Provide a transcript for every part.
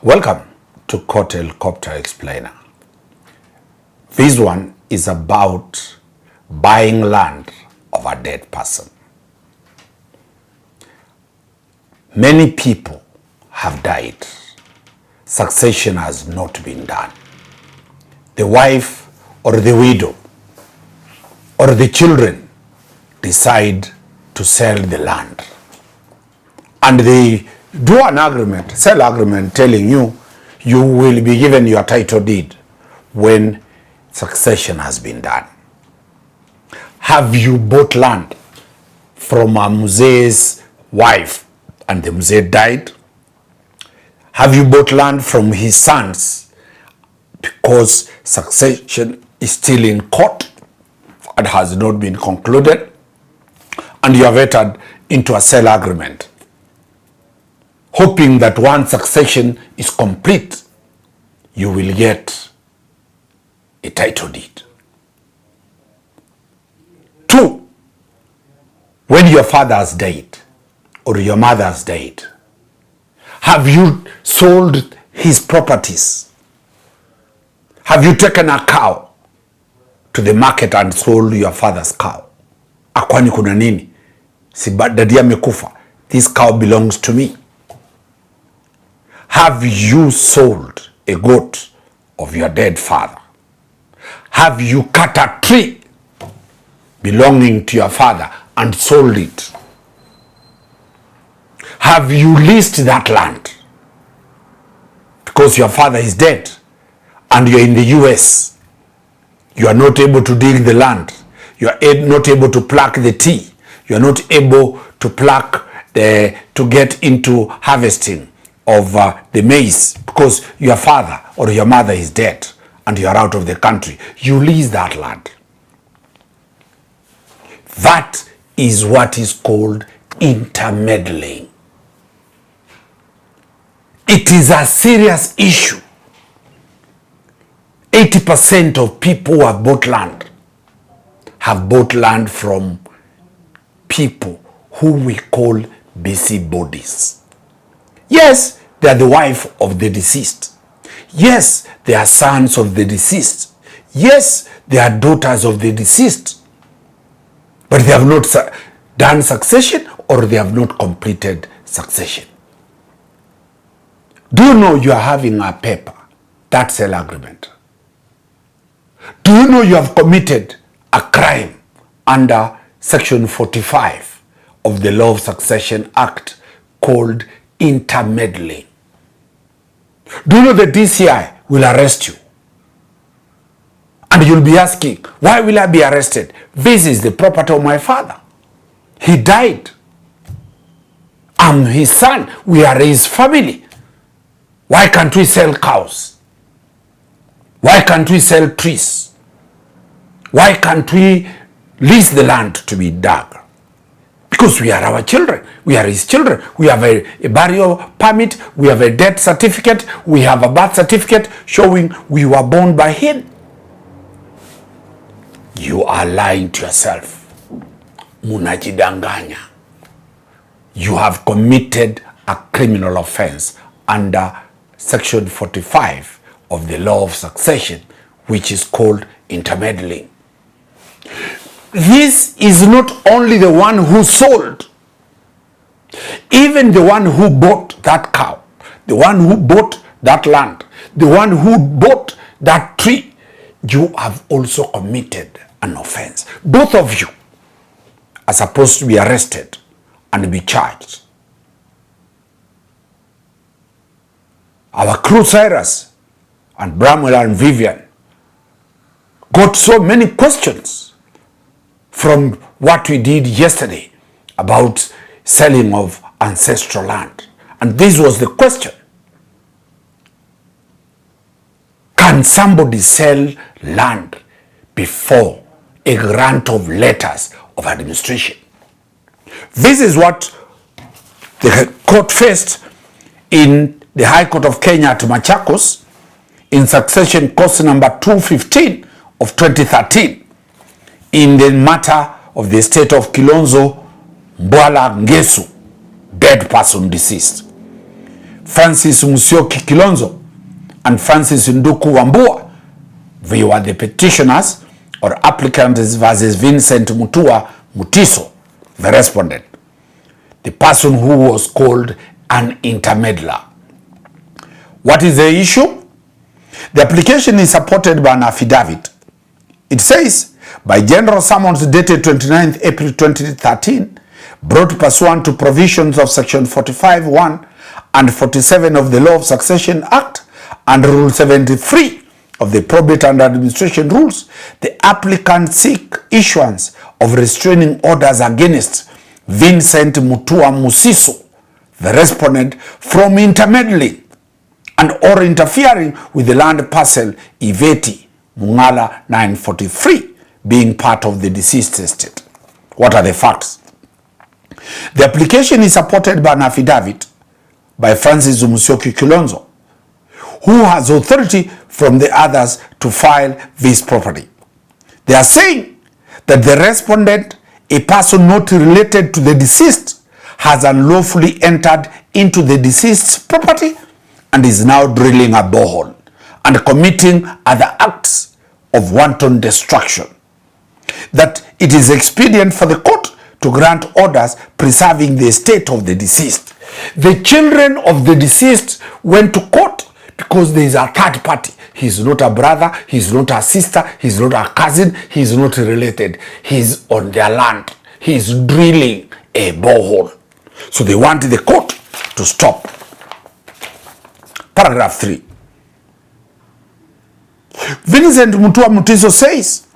Welcome to Court Helicopter Explainer. This one is about buying land of a dead person. Many people have died. Succession has not been done. The wife or the widow or the children decide to sell the land. And they do an agreement, sell agreement telling you, you will be given your title deed when succession has been done. Have you bought land from a muzee's wife and the muzee died? Have you bought land from his sons because succession is still in court and has not been concluded, and you have entered into a sale agreement, hoping that once succession is complete, you will get a title deed? 2, when your father has died or your mother has died, have you sold his properties? Have you taken a cow to the market and sold your father's cow? Akwani kuna nini? Si dadi amekufa. This cow belongs to me. Have you sold a goat of your dead father? Have you cut a tree belonging to your father and sold it? Have you leased that land because your father is dead and you're in the US? You are not able to dig the land. You are not able to pluck the tea. You are not able to pluck to get into harvesting of the maize because your father or your mother is dead and you are out of the country. You lease that land. That is what is called intermeddling. It is a serious issue. 80% of people who have bought land from people who we call busybodies. Yes, they are the wife of the deceased. Yes, they are sons of the deceased. Yes, they are daughters of the deceased. But they have not done succession or they have not completed succession. Do you know you are having a paper, that sale agreement? Do you know you have committed a crime under Section 45 of the Law of Succession Act called intermeddling? Do you know the DCI will arrest you? And you'll be asking, why will I be arrested? This is the property of my father. He died. I'm his son. We are his family. Why can't we sell cows? Why can't we sell trees? Why can't we lease the land to be dug? Because we are our children. We are his children. We have a burial permit. We have a death certificate. We have a birth certificate showing we were born by him. You are lying to yourself. Munajidanganya. You have committed a criminal offense under Section 45 of the Law of Succession, which is called intermeddling. This is not only the one who sold, even the one who bought that cow, the one who bought that land, the one who bought that tree, you have also committed an offense. Both of you are supposed to be arrested and be charged. Our crew, Cyrus and Bramwell and Vivian, got so many questions from what we did yesterday about selling of ancestral land. And this was the question. Can somebody sell land before a grant of letters of administration? This is what the court faced in the High Court of Kenya at Machakos in succession cause number 215 of 2013 in the matter of the estate of Kilonzo Mbwala Ngesu, dead person deceased. Francis Musyoki Kilonzo and Francis Nduku Wambua. They were the petitioners or applicants versus Vincent Mutua Mutiso, the respondent, the person who was called an intermeddler. What is the issue? The application is supported by an affidavit. It says, by general summons dated 29th April 2013, brought pursuant to provisions of Section 45(1) and 47 of the Law of Succession Act and Rule 73 of the Probate and Administration Rules, the applicant seek issuance of restraining orders against Vincent Mutua Musiso, the respondent, from intermeddling and or interfering with the land parcel Iveti Mungala 943 being part of the deceased estate. What are the facts? The application is supported by an affidavit by Francis Musyoki Kilonzo, who has authority from the others to file this property. They are saying that the respondent, a person not related to the deceased, has unlawfully entered into the deceased's property and is now drilling a borehole and committing other acts of wanton destruction. That it is expedient for the court to grant orders preserving the estate of the deceased. The children of the deceased went to court because there is a third party. He's not a brother, he's not a sister, he's not a cousin, he's not related. He's on their land. He's drilling a borehole. So they want the court to stop. Paragraph 3. Vincent Mutua Mutiso says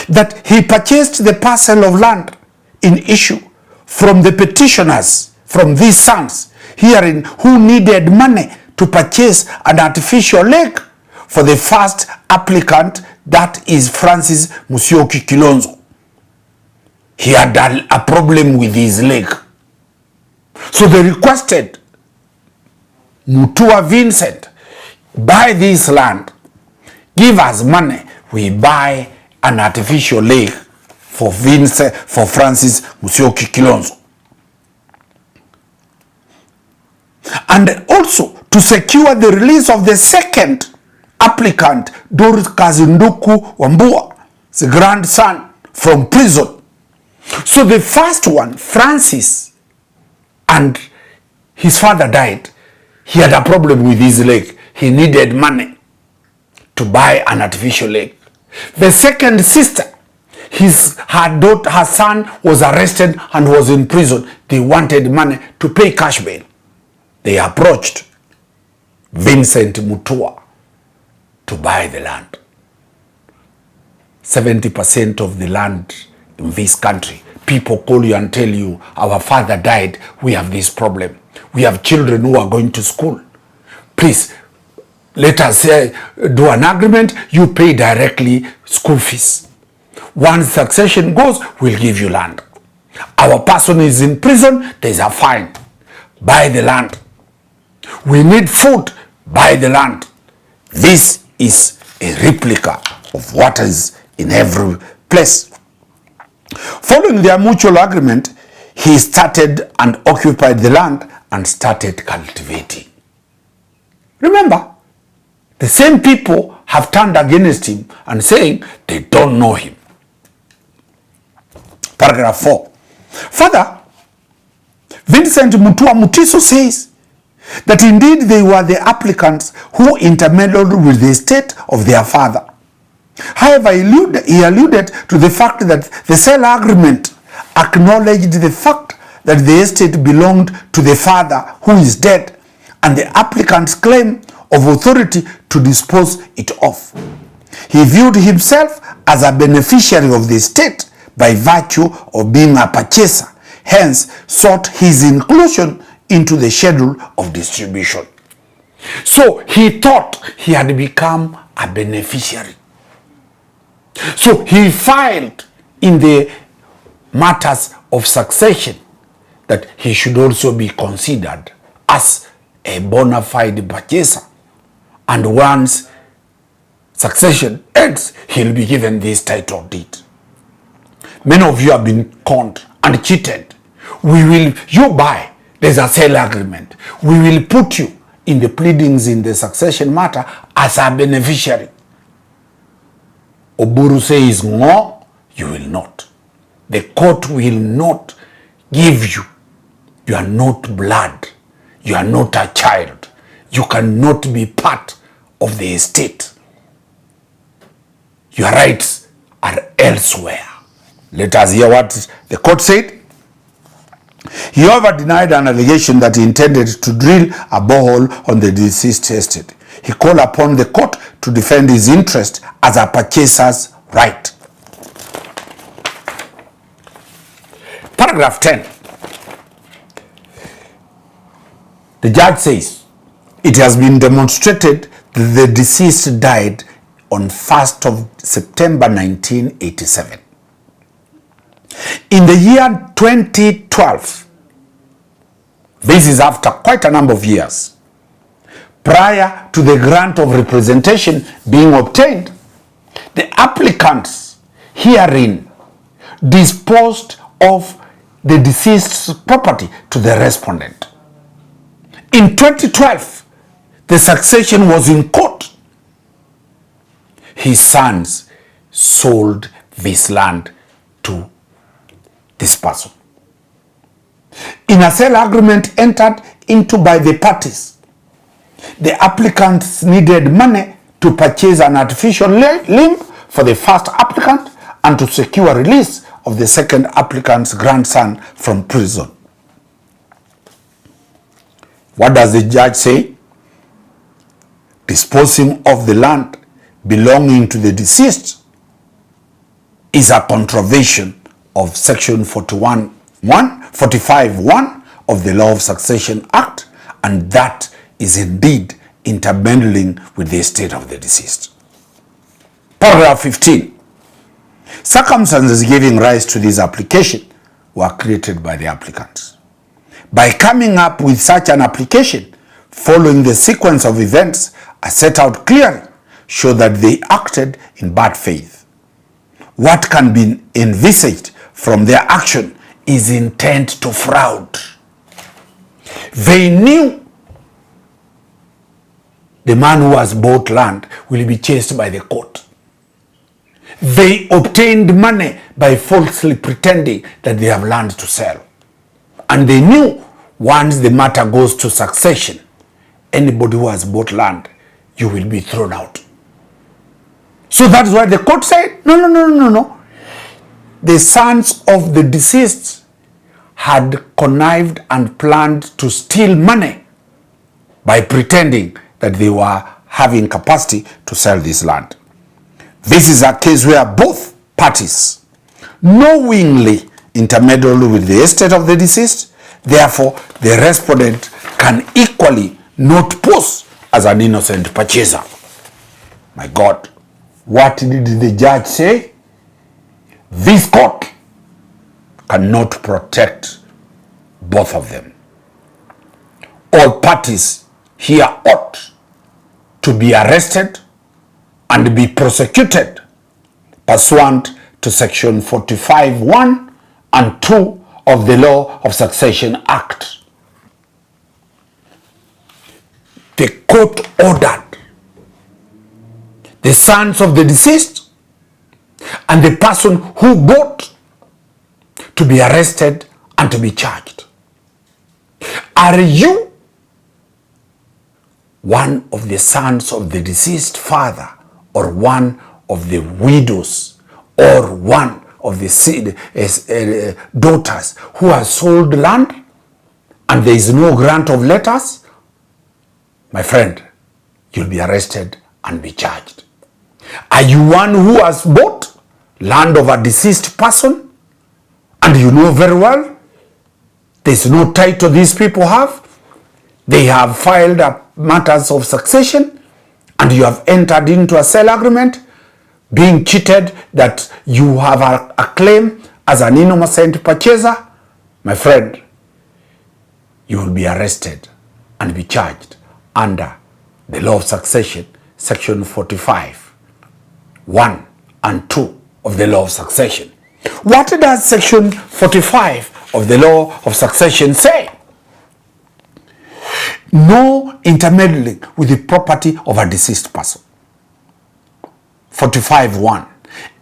that he purchased the parcel of land in issue from the petitioners, from these sons herein, who needed money to purchase an artificial lake for the first applicant, that is Francis Musyoki Kilonzo. He had a problem with his lake. So they requested Mutua Vincent, buy this land, give us money, we buy an artificial lake for Francis Musyoki Kilonzo. And also to secure the release of the second applicant, Doris Kazinduku Wambua, the grandson, from prison. So the first one, Francis, and his father died. He had a problem with his lake. He needed money to buy an artificial lake. The second sister, her son was arrested and was in prison. They wanted money to pay cash bail. They approached Vincent Mutua to buy the land. 70% of the land in this country, people call you and tell you, our father died, we have this problem. We have children who are going to school. Please, let us do an agreement, you pay directly school fees. Once succession goes, we'll give you land. Our person is in prison, there's a fine. Buy the land. We need food, buy the land. This is a replica of what is in every place. Following their mutual agreement, he started and occupied the land and started cultivating. Remember, the same people have turned against him and saying they don't know him. Paragraph 4. Further, Vincent Mutua Mutiso says that indeed they were the applicants who intermeddled with the estate of their father. However, he alluded to the fact that the sale agreement acknowledged the fact that the estate belonged to the father who is dead and the applicant's claim of authority to dispose it off. He viewed himself as a beneficiary of the estate by virtue of being a purchaser, hence sought his inclusion into the schedule of distribution. So he thought he had become a beneficiary. So he filed in the matters of succession that he should also be considered as a bona fide purchaser. And once succession ends, he'll be given this title deed. Many of you have been conned and cheated. You buy there's a sale agreement. We will put you in the pleadings in the succession matter as a beneficiary. Oburu says no, you will not. The court will not give you. You are not blood. You are not a child. You cannot be part of the estate. Your rights are elsewhere. Let us hear what the court said. He, however, denied an allegation that he intended to drill a borehole on the deceased estate. He called upon the court to defend his interest as a purchaser's right. Paragraph 10. The judge says, it has been demonstrated that the deceased died on 1st of September 1987. In the year 2012, this is after quite a number of years, prior to the grant of representation being obtained, the applicants herein disposed of the deceased's property to the respondent. In 2012, the succession was in court. His sons sold this land to this person. In a sale agreement entered into by the parties, the applicants needed money to purchase an artificial limb for the first applicant and to secure release of the second applicant's grandson from prison. What does the judge say? Disposing of the land belonging to the deceased is a contravention of section 45(1) of the Law of Succession Act, and that is indeed intermeddling with the estate of the deceased. Paragraph 15. Circumstances giving rise to this application were created by the applicants. By coming up with such an application, following the sequence of events as set out clearly, show that they acted in bad faith. What can be envisaged from their action is intent to fraud. They knew the man who has bought land will be chased by the court. They obtained money by falsely pretending that they have land to sell. And they knew once the matter goes to succession, anybody who has bought land, you will be thrown out. So that's why the court said, no. The sons of the deceased had connived and planned to steal money by pretending that they were having capacity to sell this land. This is a case where both parties knowingly intermeddle with the estate of the deceased. Therefore, the respondent can equally not pose as an innocent purchaser. My God, what did the judge say? This court cannot protect both of them. All parties here ought to be arrested and be prosecuted pursuant to section 45(1) and 2 of the Law of Succession Act. The court ordered the sons of the deceased and the person who bought to be arrested and to be charged. Are you one of the sons of the deceased father, or one of the widows, or one of the daughters who has sold land and there is no grant of letters? My friend, you'll be arrested and be charged. Are you one who has bought land of a deceased person and you know very well there's no title these people have? They have filed matters of succession and you have entered into a sale agreement, being cheated that you have a claim as an innocent purchaser. My friend, you will be arrested and be charged under the Law of Succession, section 45(1) and 2 of the Law of Succession. What does section 45 of the Law of Succession say? No intermeddling with the property of a deceased person. 45.1.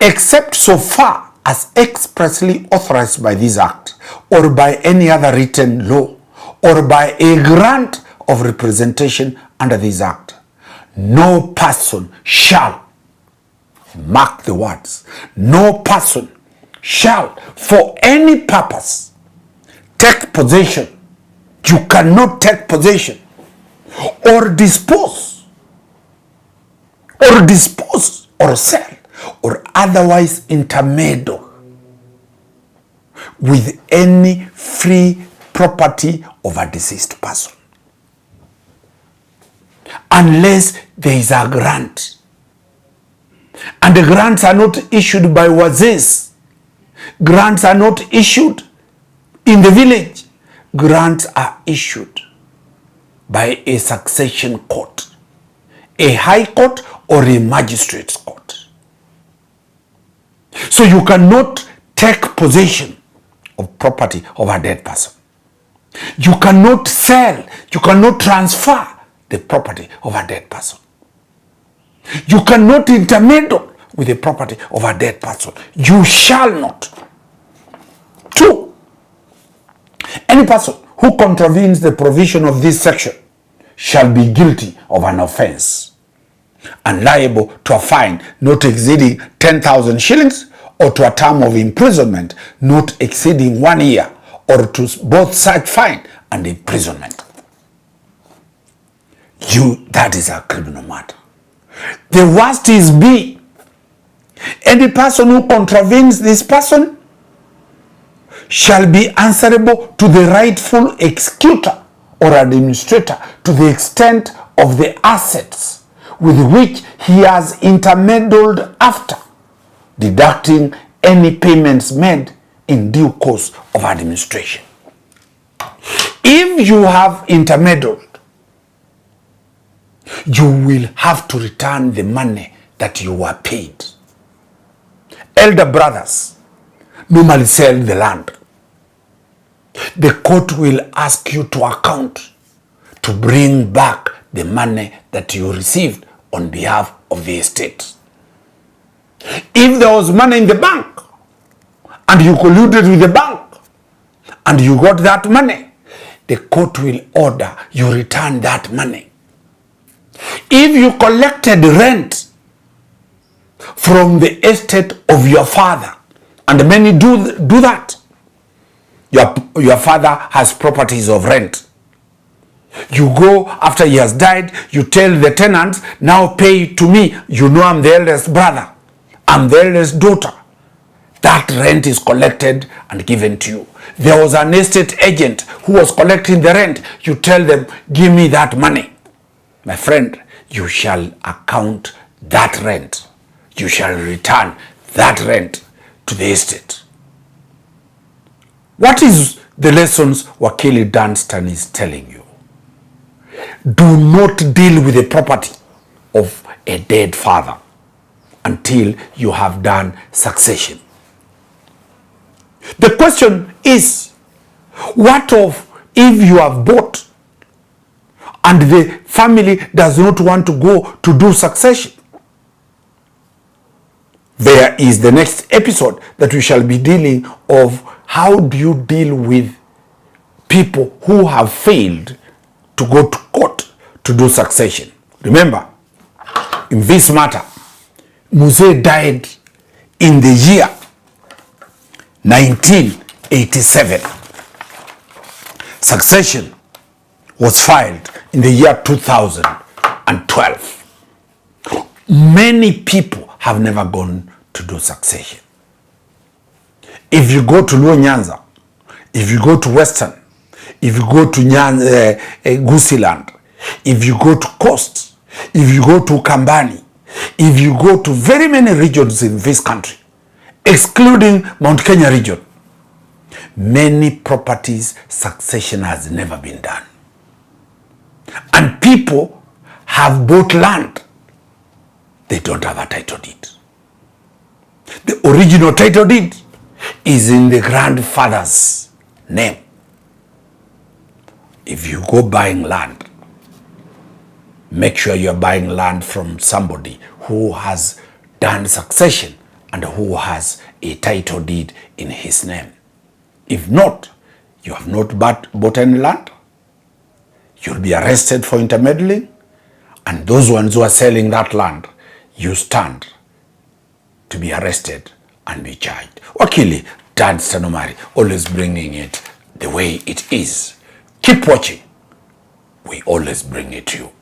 Except so far as expressly authorized by this act or by any other written law or by a grant of representation under this act, no person shall, mark the words, no person shall for any purpose take possession. You cannot take possession or dispose or sell or otherwise intermeddle with any free property of a deceased person unless there is a grant. And the grants are not issued by wazis. Grants are not issued in the village. Grants are issued by a succession court, a high court or a magistrate's court. So you cannot take possession of property of a dead person. You cannot sell, you cannot transfer the property of a dead person. You cannot intermeddle with the property of a dead person. You shall not. 2. Any person who contravenes the provision of this section shall be guilty of an offence and liable to a fine not exceeding 10,000 shillings or to a term of imprisonment not exceeding 1 year or to both such fine and imprisonment. That is a criminal matter. The worst is B. Any person who contravenes this person shall be answerable to the rightful executor or administrator to the extent of the assets with which he has intermeddled after, deducting any payments made in due course of administration. If you have intermeddled, you will have to return the money that you were paid. Elder brothers normally sell the land. The court will ask you to account to bring back the money that you received on behalf of the estate. If there was money in the bank and you colluded with the bank and you got that money, the court will order you return that money. If you collected rent from the estate of your father, and many do that, your father has properties of rent. You go after he has died, you tell the tenants, now pay to me. You know I'm the eldest brother, I'm the eldest daughter. That rent is collected and given to you. There was an estate agent who was collecting the rent. You tell them, give me that money. My friend, you shall account that rent. You shall return that rent to the estate. What is the lessons Wakili Danstan is telling you? Do not deal with the property of a dead father until you have done succession. The question is, what of if you have bought and the family does not want to go to do succession? There is the next episode that we shall be dealing of how do you deal with people who have failed to go to court to do succession. Remember, in this matter, Muse died in the year 1987. Succession was filed in the year 2012. Many people have never gone to do succession. If you go to Luo Nyanza, if you go to Western, if you go to Gusiland, if you go to Coast, if you go to Kambani, if you go to very many regions in this country, excluding Mount Kenya region, many properties succession has never been done. And people have bought land. They don't have a title deed. The original title deed is in the grandfather's name. If you go buying land make sure you're buying land from somebody who has done succession and who has a title deed in his name. If not, you have not bought any land, you'll be arrested for intermeddling, and those ones who are selling that land, you stand to be arrested and be charged. Wakili Danstan Omari, always bringing it the way it is. Keep watching. We always bring it to you.